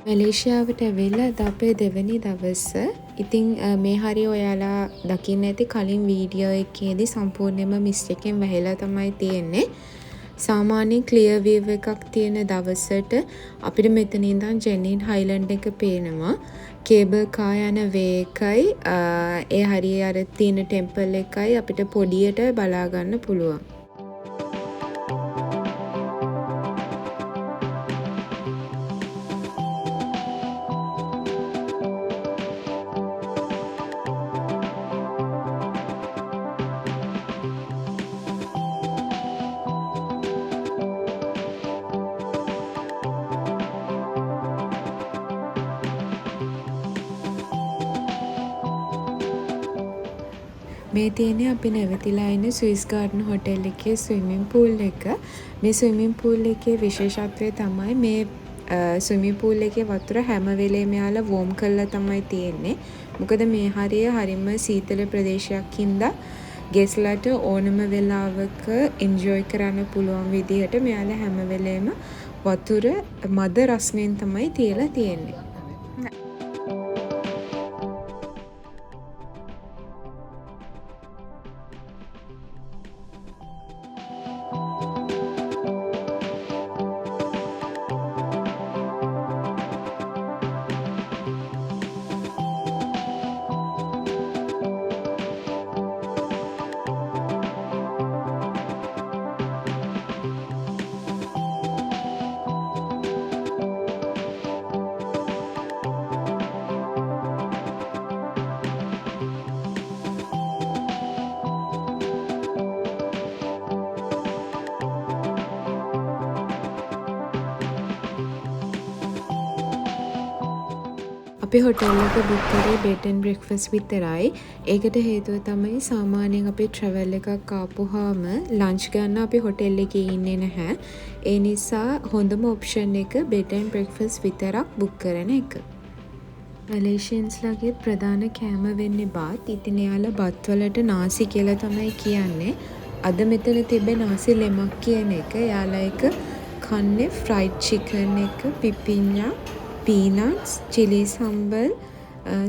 මැලේසියාවට ඇවිල්ලා අද අපේ දෙවැනි දවස. ඉතින් මේ හරිය ඔයාලා දකින්න ඇති කලින් වීඩියෝ එකේදී සම්පූර්ණයෙන්ම මිස්ටේකෙන් වැහිලා තමයි තියෙන්නේ. සාමාන්‍යයෙන් ක්ලියර් වීව් එකක් තියෙන දවසට අපිට මෙතන ඉඳන් ජෙනින් හයිලන්ඩ් එක පේනවා. කේබල් කා යන වේ එකයි ඒ හරිය අර තියෙන ටෙම්පල් එකයි අපිට පොඩියට බලා ගන්න පුළුවන්. මේ තියෙන්නේ අපි නැවතිලා ඉන්න ස්විස් ගාඩන් හොටෙල් එකේ ස්විමින් පූල් එක. මේ ස්විමින් පූල් එකේ විශේෂත්වය තමයි මේ ස්විමින් පූල් එකේ වතුර හැම වෙලේම යාලා වෝම් කරලා තමයි තියෙන්නේ. මොකද මේ හරිය හරිම සීතල ප්‍රදේශයක් හින්දා ගෙස්ලට ඕනම වෙලාවක එන්ජොයි කරන්න පුළුවන් විදිහට මෙයාලා හැම වෙලේම වතුර මද රස්නෙන් තමයි තියලා තියෙන්නේ. අපි හොටෙල් එක බුක් කරේ බෙඩ් ඇන්ඩ් බ්‍රෙක්ෆාස්ට් විතරයි. ඒකට හේතුව තමයි සාමාන්‍යයෙන් අපි ට්‍රැවල් එකක් ආපුවාම ලන්ච් ගන්න අපි හොටෙල් එකේ ඉන්නේ නැහැ. ඒ නිසා හොඳම ඔප්ෂන් එක බෙඩ් ඇන්ඩ් බ්‍රෙක්ෆාස්ට් විතරක් බුක් කරන එක. මැලේසියන්ස්ලාගේ ප්‍රධාන කෑම වෙන්නේ බත්. ඉතින් එයාලා බත් වලට නාසි කියලා තමයි කියන්නේ. අද මෙතන තිබෙන නාසි ලෙමක් කියන එක. එයාලා එක කන්නේ ෆ්‍රයිඩ් චිකන් එක, පිපිඤ්ඤා, පීනට්ස්, චිලි සම්බල්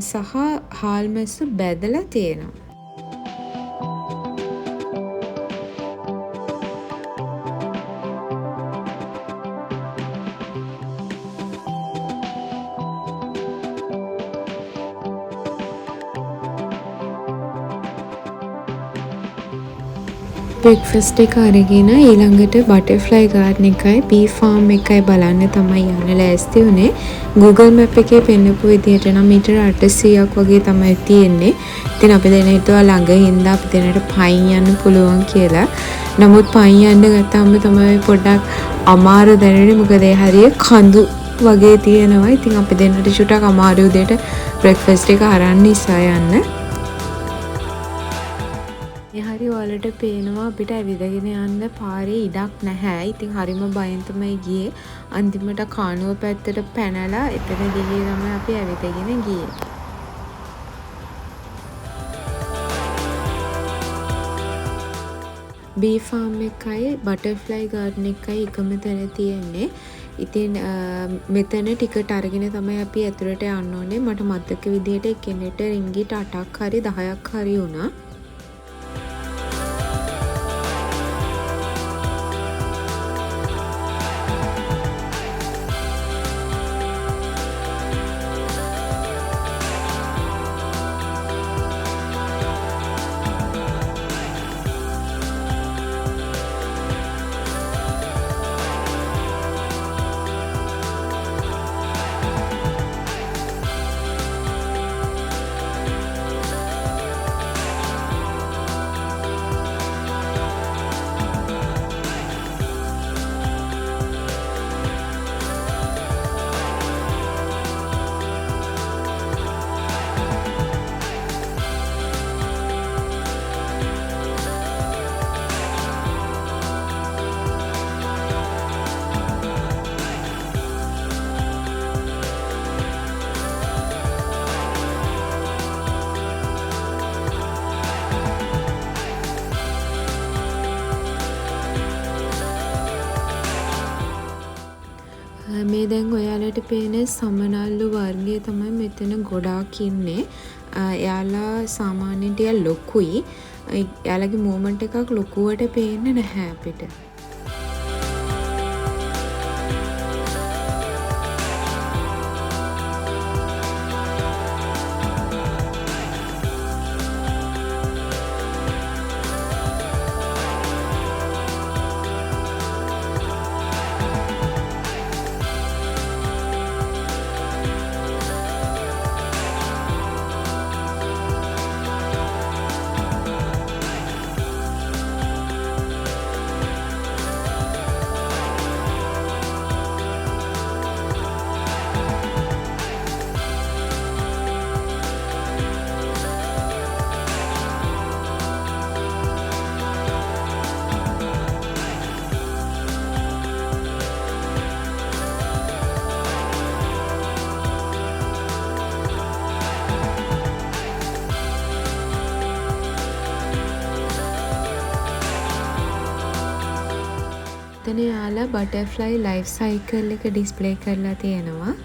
සහ හාල් මැස්සු බැදලා තියෙනවා. බ්‍රෙක්ෆාස්ට් එක අරගෙන ඊළඟට බටර්ෆ්ලයි ගාඩන් එකයි බී ෆාම් එකයි බලන්න තමයි යන්න ලෑස්ති වුණේ. Google Map එකේ පෙන්නපු විදිහට නම් මීටර 800ක් වගේ තමයි තියෙන්නේ. ඉතින් අපි දැන් හිතුවා ළඟ හින්දා අපි දැනට පයින් යන්න පුළුවන් කියලා. නමුත් පයින් යන්න ගත්තාම තමයි පොඩ්ඩක් අමාරු දැනෙන්නේ. මොකද ඒ හරිය කඳු වගේ තියෙනවා. ඉතින් අපි දැනට චුට්ටක් අමාරු විදිහට බ්‍රෙක්ෆාස්ට් එක අරන් නිසා යන්න. හරි ඔයාලට පේනවා අපිට ඇවිදගෙන යන්න පාරේ ඉඩක් නැහැ. ඉතින් හරිම බයෙන් තමයි ගියේ. අන්තිමට කානුව පැත්තට පැනලා එතන ගිහින් තමයි අපි ඇවිදගෙන ගියේ. බී ෆාම් එකයි බටර්ෆ්ලයි ගාඩන් එකයි එකම තැන තියෙන්නේ. ඉතින් මෙතන ටිකට් අරගෙන තමයි අපි ඇතුළට යන්න ඕනේ. මට මතක විදිහට එකිනෙට රින්ගිට 8ක් හරි 10ක් හරි වුණා. මේ දැන් ඔයාලට ඔයාලට පේන සමනල්ලු වර්ගය තමයි මෙතන ගොඩාක් ඉන්නේ. එයාලා සාමාන්‍යයෙන් ටිකක් ලොකුයි. එයාලගේ මූවමන්ට් එකක් ලොකුවට පේන්නේ නැහැ අපිට. එතන යාලා බටර්ෆ්ලයි ලයිෆ් සයිකල් එක ඩිස්ප්ලේ කරලා තියෙනවා.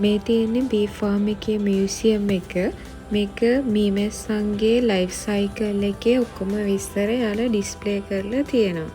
මේ තියෙන්නේ බී ෆාම් එකේ මියුසියම් එක. මේක මීමැස්සන්ගේ ලයිෆ් සයිකල් එකේ ඔක්කොම විස්තර යාලා ඩිස්ප්ලේ කරලා තියෙනවා.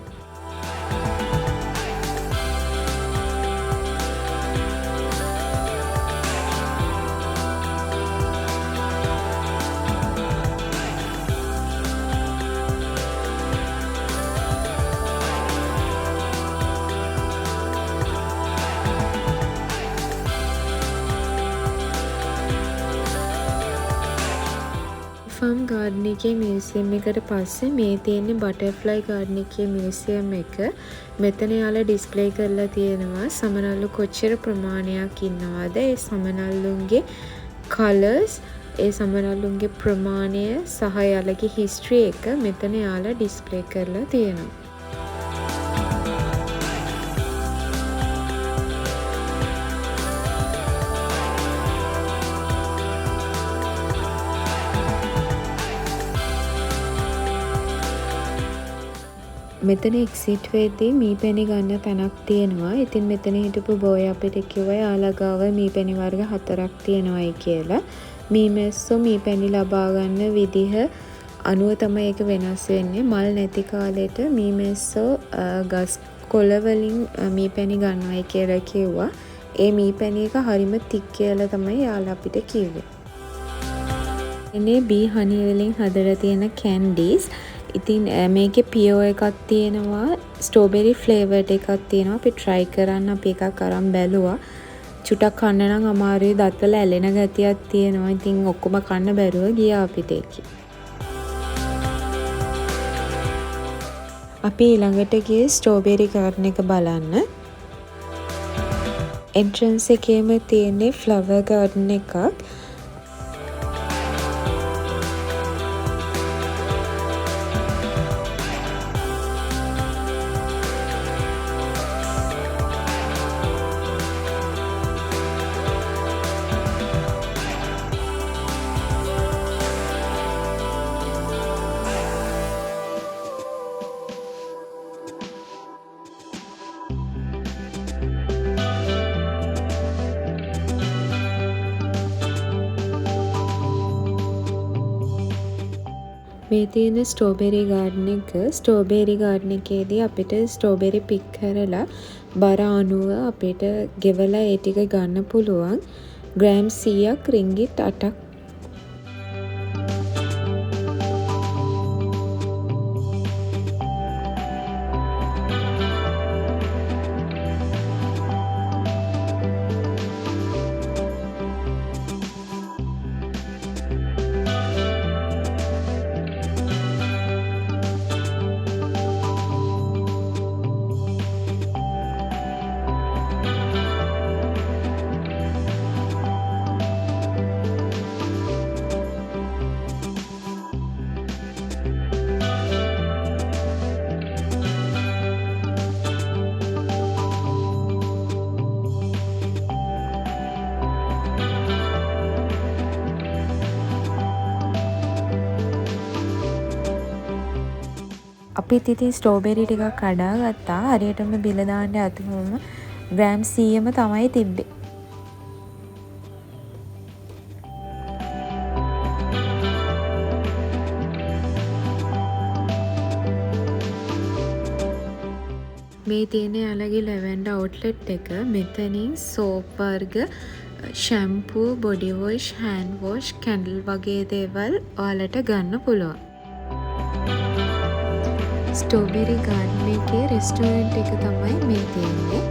ෆාම් ගාඩන් එකේ මියුසියම් එකට පස්සේ මේ තියෙන්නේ බටර්ෆ්ලයි ගාඩන් එකේ මියුසියම් එක. මෙතන යාලා ඩිස්ප්ලේ කරලා තියෙනවා සමනල්ලු කොච්චර ප්‍රමාණයක් ඉන්නවද, ඒ සමනල්ලුන්ගේ කලර්ස්, ඒ සමනල්ලුන්ගේ ප්‍රමාණය සහ යාලගේ හිස්ටරි එක මෙතන යාලා ඩිස්ප්ලේ කරලා තියෙනවා. මෙතන එක්සිට් වෙද්දී මීපැණි ගන්න තැනක් තියෙනවා. ඉතින් මෙතන හිටපු බෝය අපිට කිව්වා යාලා ගාව මීපැණි වර්ග 4ක් තියෙනවායි කියලා. මීමැස්සෝ මීපැණි ලබා ගන්න විදිහ අනුව තමයි ඒක වෙනස් වෙන්නේ. මල් නැති කාලෙට මීමැස්සෝ ගස් කොළ වලින් මීපැණි ගන්නවායි කියලා කිව්වා. ඒ මීපැණි එක හරිම තික් කියලා තමයි යාලා අපිට කිව්වේ. එනේ බී හනි වලින් හදලා තියෙන කැන්ඩීස්. ඉතින් මේකේ පියෝ එකක් තියෙනවා, ස්ට්‍රෝබෙරි ෆ්ලේවර්ඩ් එකක් තියෙනවා. අපි try කරන්න අපි එකක් අරන් බැලුවා. චුටක් කන්න නම් අමාරුයි, දත්වල ඇලෙන ගතියක් තියෙනවා. ඉතින් ඔක්කොම කන්න බැරුව ගියා අපිට ඒක. අපි ඊළඟට ගියේ ස්ට්‍රෝබෙරි ගාඩන් එක බලන්න. එන්ට්‍රන්ස් එකේම තියෙන්නේ ෆ්ලවර් ගාඩන් එකක්. මේ තියෙන ස්ට්‍රෝබෙරි ගාඩන් එක. ස්ට්‍රෝබෙරි ගාඩන් එකේදී අපිට ස්ට්‍රෝබෙරි පික් කරලා බර අනුව අපිට ගෙවලා ඒ ටික ගන්න පුළුවන්. ග්‍රෑම් 100ක් රින්ගිට් 8ක්. අපිත් ඉතින් ස්ට්‍රෝබෙරි ටිකක් කඩා ගත්තා. හරියටම බිල දාන්න අතමුම ග්‍රෑම් 100ම තමයි තිබ්බේ. මේ තියෙන යාළගේ ලැවෙන්ඩර් අවුට්ලට් එක. මෙතනින් සෝප් වර්ග, shampoo, body wash, hand wash, candle වගේ දේවල් ඔයාලට ගන්න පුළුවන්. ස්ට්‍රෝබෙරි ගාඩන් එකේ රෙස්ටෝරන්ට් එක තමයි මේ තියෙන්නේ.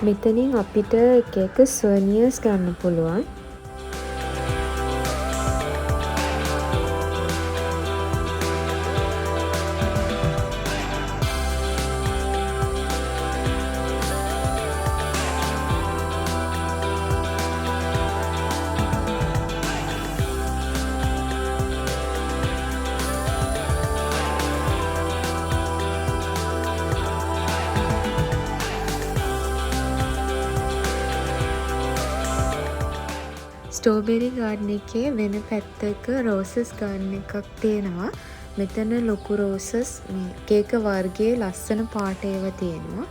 මෙතනින් අපිට එක සොනියර්ස් ගන්න පුළුවන්. ස්ට්‍රෝබෙරි ගාඩන් එකේ වෙන පැත්තක රෝසස් ගාඩන් එකක් තියෙනවා. මෙතන ලොකු රෝසස් මේ එක වර්ගයේ ලස්සන පාට ඒවා තියෙනවා.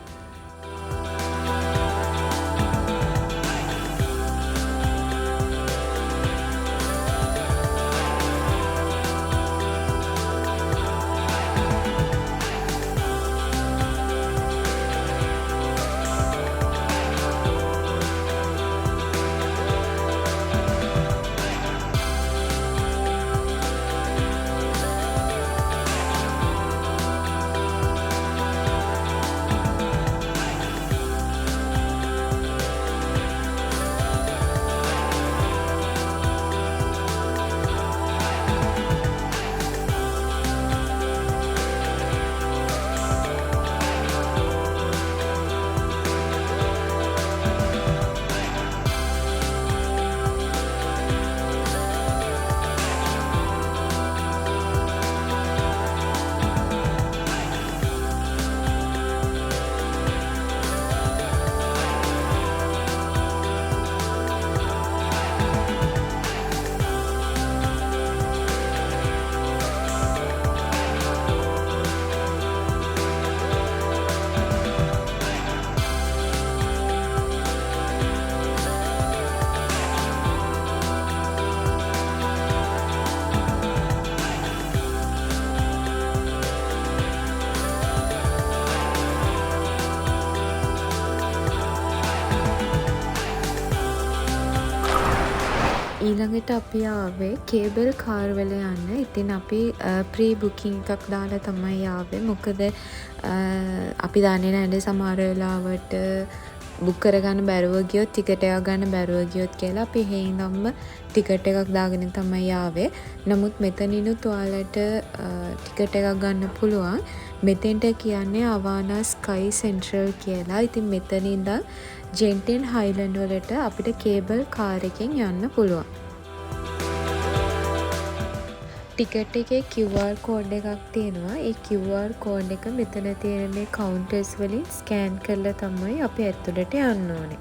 ඊළඟට අපි ආවේ කේබල් කාර් වල යන්න. ඉතින් අපි ප්‍රී බුකින් එකක් දාලා තමයි ආවේ. මොකද අපි දන්නේ නැහැ සමහර වෙලාවට බුක් කරගන්න බැරුව ගියොත්, ටිකට් එකක් ගන්න බැරුව ගියොත් කියලා අපි හේඳම්ම ටිකට් එකක් දාගෙන තමයි ආවේ. නමුත් මෙතනිනුත් ඔයාලට ටිකට් එකක් ගන්න පුළුවන්. මෙතෙන්ට කියන්නේ අවානා ස්කයි සෙන්ට්‍රල් කියලා. ඉතින් මෙතන ඉඳන් ජෙන්ටන් හයිලන්ඩ් වලට අපිට කේබල් කාර් එකෙන් යන්න පුළුවන්. ටිකට් එකේ QR කෝඩ් එකක් තියෙනවා. ඒ QR කෝඩ් එක මෙතන තියෙන මේ කවුන්ටර්ස් වලින් ස්කෑන් කරලා තමයි අපි ඇතුළට යන්න ඕනේ.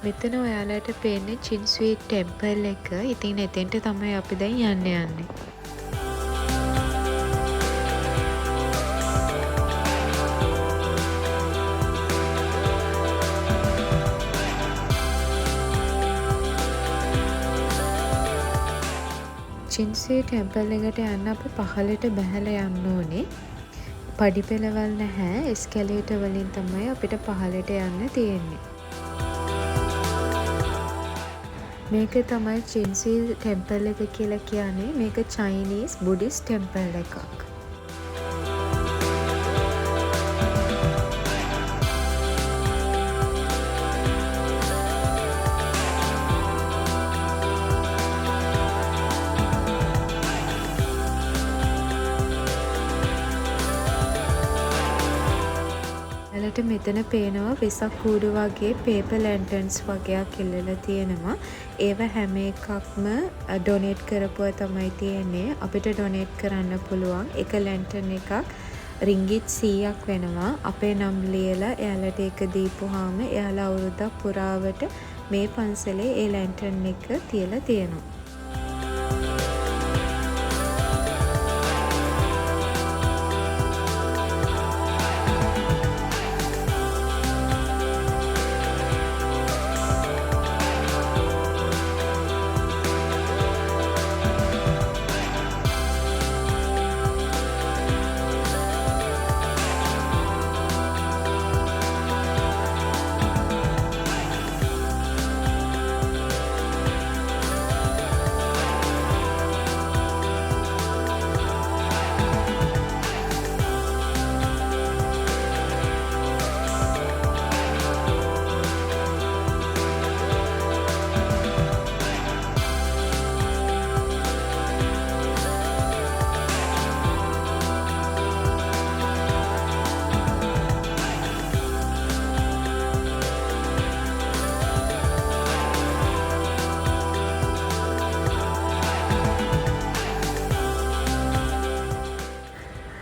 මෙතන ඔයාලට පේන්නේ චින්ස්වීට් ටෙම්පල් එක. ඉතින් එතෙන්ට තමයි අපි දැන් යන්නේ. චින්ස්වීට් ටෙම්පල් එකට යන්න අපි පහළට බැහැලා යන්න ඕනේ. පඩි පෙළවල් නැහැ. එස්කැලේටර් වලින් තමයි අපිට පහළට යන්න තියෙන්නේ. මේක තමයි චින්ස්වීට් ටෙම්පල් එක කියලා කියන්නේ. මේක චයිනීස් බුද්දිස්ට් ටෙම්පල් එකක්. මෙතන පේනවා වෙසක් කූඩු වගේ පේපර් ලැන්ටර්න්ස් වගේක් එල්ලලා තියෙනවා. ඒව හැම එකක්ම ඩොනේට් කරපුවා තමයි තියෙන්නේ. අපිට ඩොනේට් කරන්න පුළුවන්. එක ලැන්ටර්න් එකක් රින්ගිට් 100ක් වෙනවා. අපේ නම් ලියලා එයාලට ඒක දීපුවාම එයාලා අවුරුද්දක් පුරාවට මේ පන්සලේ ඒ ලැන්ටර්න් එක තියලා තියෙනවා.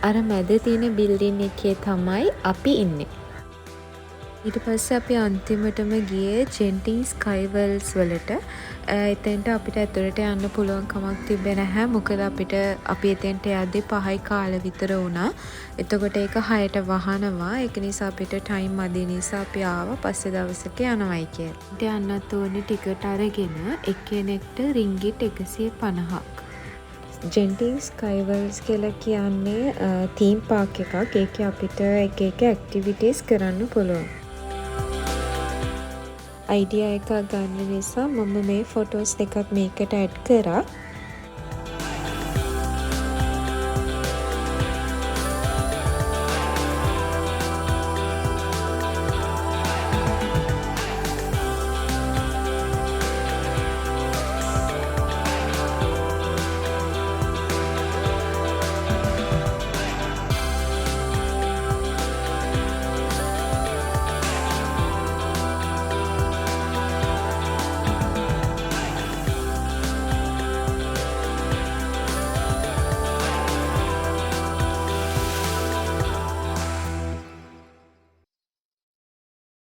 අර මැද තියෙන බිල්ඩින් එකේ තමයි අපි ඉන්නේ. ඊට පස්සේ අපි අන්තිමටම ගියේ ජෙන්ටින් ස්කයිවර්ල්ඩ්ස් වලට. එතෙන්ට අපිට ඇතුළට යන්න පුළුවන් කමක් තිබ්බේ නැහැ. මොකද අපි එතෙන්ට යද්දි 5යි කාල විතර වුණා. එතකොට ඒක 6ට වහනවා. ඒක නිසා අපිට ටයිම් මදි නිසා අපි ආවා පස්සේ දවසක යනවයි කියලා. ඊට යන්නත් ඕනේ ටිකට් අරගෙන එක්කෙනෙක්ට රින්ගිට් 150ක්. ජෙන්ටින් ස්කයිවර්ල්ඩ්ස් කියලා කියන්නේ තීම් පාක් එකක්. ඒකේ අපිට එක ඇක්ටිවිටීස් කරන්න පුළුවන්. අයිඩියා එකක් ගන්න නිසා මම මේ ෆොටෝස් දෙකක් මේකට ඇඩ් කරා.